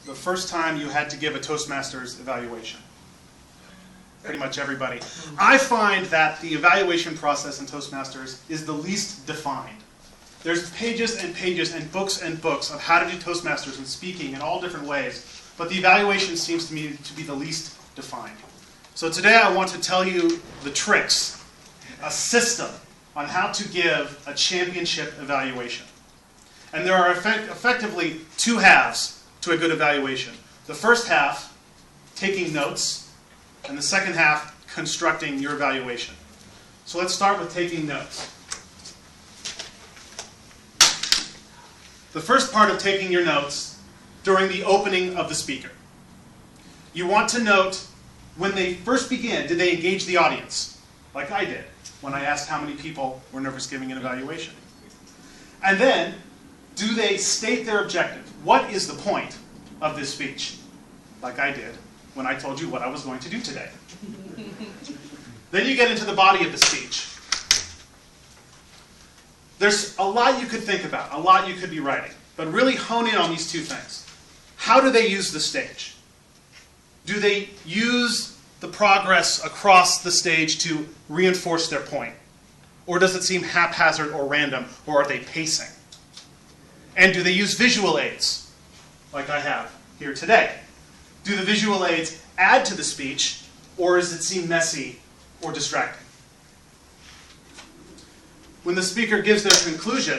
the first time you had to give a Toastmasters evaluation? Pretty much everybody. I find that the evaluation process in Toastmasters is the least defined. There's pages and pages and books of how to do Toastmasters and speaking in all different ways, but the evaluation seems to me to be the least defined. So today I want to tell you the tricks, a system on how to give a championship evaluation. And there are effectively two halves to a good evaluation. The first half, taking notes, and the second half, constructing your evaluation. So let's start with taking notes. The first part of taking your notes during the opening of the speaker. You want to note when they first begin, did they engage the audience? Like I did when I asked how many people were nervous giving an evaluation. And then, do they state their objective? What is the point of this speech? Like I did when I told you what I was going to do today. Then you get into the body of the speech. There's a lot you could think about, a lot you could be writing, but really hone in on these two things. How do they use the stage? Do they use the progress across the stage to reinforce their point? Or does it seem haphazard or random, or are they pacing? And do they use visual aids, like I have here today? Do the visual aids add to the speech, or does it seem messy or distracting? When the speaker gives their conclusion,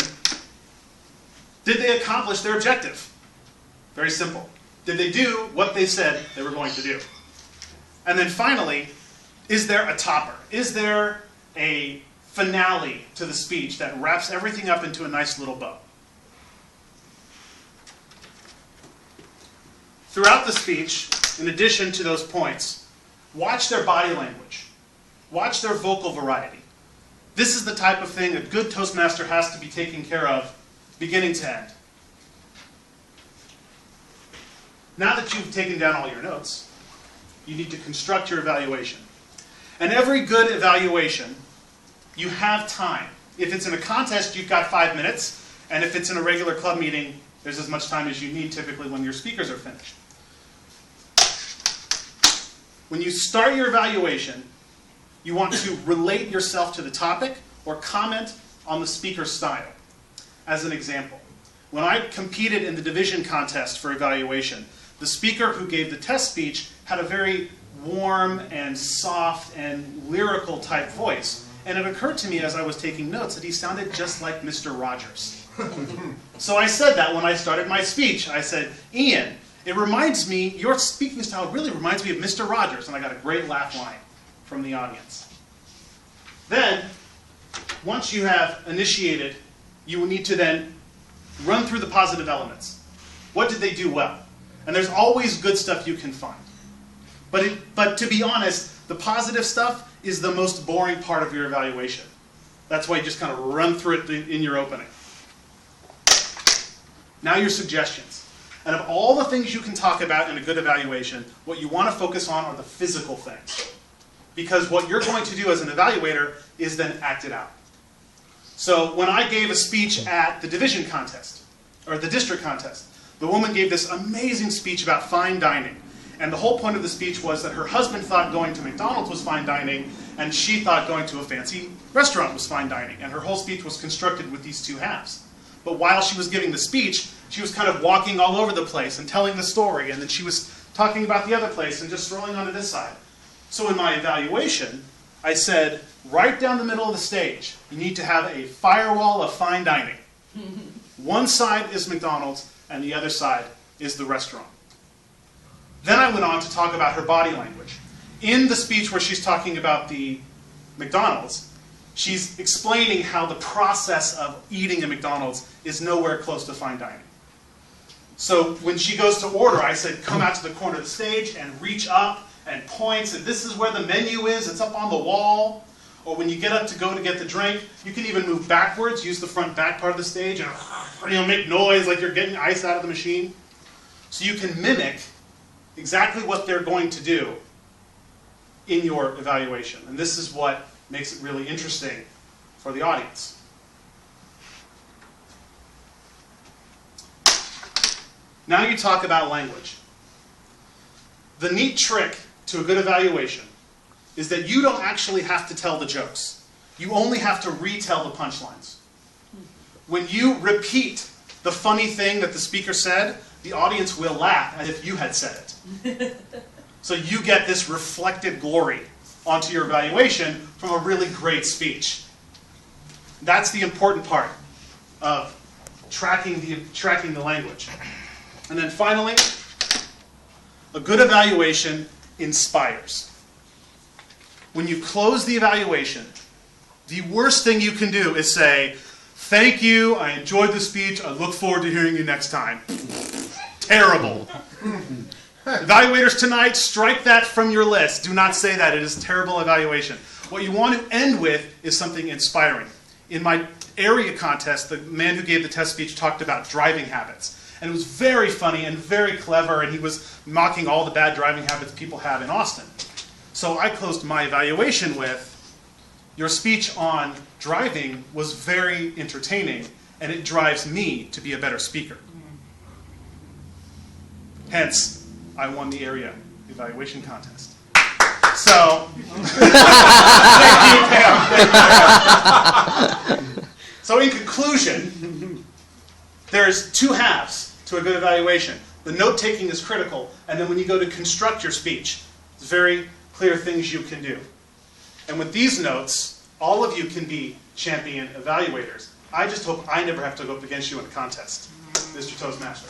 did they accomplish their objective? Very simple. Did they do what they said they were going to do? And then finally, is there a topper? Is there a finale to the speech that wraps everything up into a nice little bow? Throughout the speech, in addition to those points, watch their body language. Watch their vocal variety. This is the type of thing a good Toastmaster has to be taking care of, beginning to end. Now that you've taken down all your notes, you need to construct your evaluation. And every good evaluation, you have time. If it's in a contest, you've got 5 minutes, and if it's in a regular club meeting, there's as much time as you need typically when your speakers are finished. When you start your evaluation, you want to relate yourself to the topic or comment on the speaker's style. As an example, when I competed in the division contest for evaluation, the speaker who gave the test speech had a very warm and soft and lyrical type voice. And it occurred to me as I was taking notes that he sounded just like Mr. Rogers. So I said that when I started my speech. I said, Ian, it reminds me, your speaking style really reminds me of Mr. Rogers. And I got a great laugh line from the audience. Then, once you have initiated, you will need to then run through the positive elements. What did they do well? And there's always good stuff you can find. But to be honest, the positive stuff is the most boring part of your evaluation. That's why you just kind of run through it in your opening. Now your suggestions. And of all the things you can talk about in a good evaluation, what you want to focus on are the physical things. Because what you're going to do as an evaluator is then act it out. So when I gave a speech at the division contest, or the district contest, the woman gave this amazing speech about fine dining. And the whole point of the speech was that her husband thought going to McDonald's was fine dining, and she thought going to a fancy restaurant was fine dining. And her whole speech was constructed with these two halves. But while she was giving the speech, she was kind of walking all over the place and telling the story, and then she was talking about the other place and just strolling onto this side. So in my evaluation, I said, right down the middle of the stage, you need to have a firewall of fine dining. One side is McDonald's, and the other side is the restaurant. Then I went on to talk about her body language. In the speech where she's talking about the McDonald's, she's explaining how the process of eating at McDonald's is nowhere close to fine dining. So when she goes to order, I said, come out to the corner of the stage and reach up and point, and this is where the menu is, it's up on the wall. Or when you get up to go to get the drink, you can even move backwards, use the front back part of the stage, and make noise like you're getting ice out of the machine. So you can mimic exactly what they're going to do in your evaluation. And this is what makes it really interesting for the audience. Now you talk about language. The neat trick to a good evaluation is that you don't actually have to tell the jokes. You only have to retell the punchlines. When you repeat the funny thing that the speaker said, the audience will laugh as if you had said it. So you get this reflected glory onto your evaluation from a really great speech. That's the important part of tracking the language. And then finally, a good evaluation inspires. When you close the evaluation, the worst thing you can do is say, "Thank you, I enjoyed the speech, I look forward to hearing you next time." Terrible. Evaluators tonight, strike that from your list. Do not say that. It is a terrible evaluation. What you want to end with is something inspiring. In my area contest, the man who gave the test speech talked about driving habits. And it was very funny and very clever, and he was mocking all the bad driving habits people have in Austin. So I closed my evaluation with, "Your speech on driving was very entertaining, and it drives me to be a better speaker." Hence, I won the area evaluation contest. So, thank you, Pam. So in conclusion, there's two halves to a good evaluation. The note-taking is critical, and then when you go to construct your speech, there's very clear things you can do. And with these notes, all of you can be champion evaluators. I just hope I never have to go up against you in a contest, Mr. Toastmaster.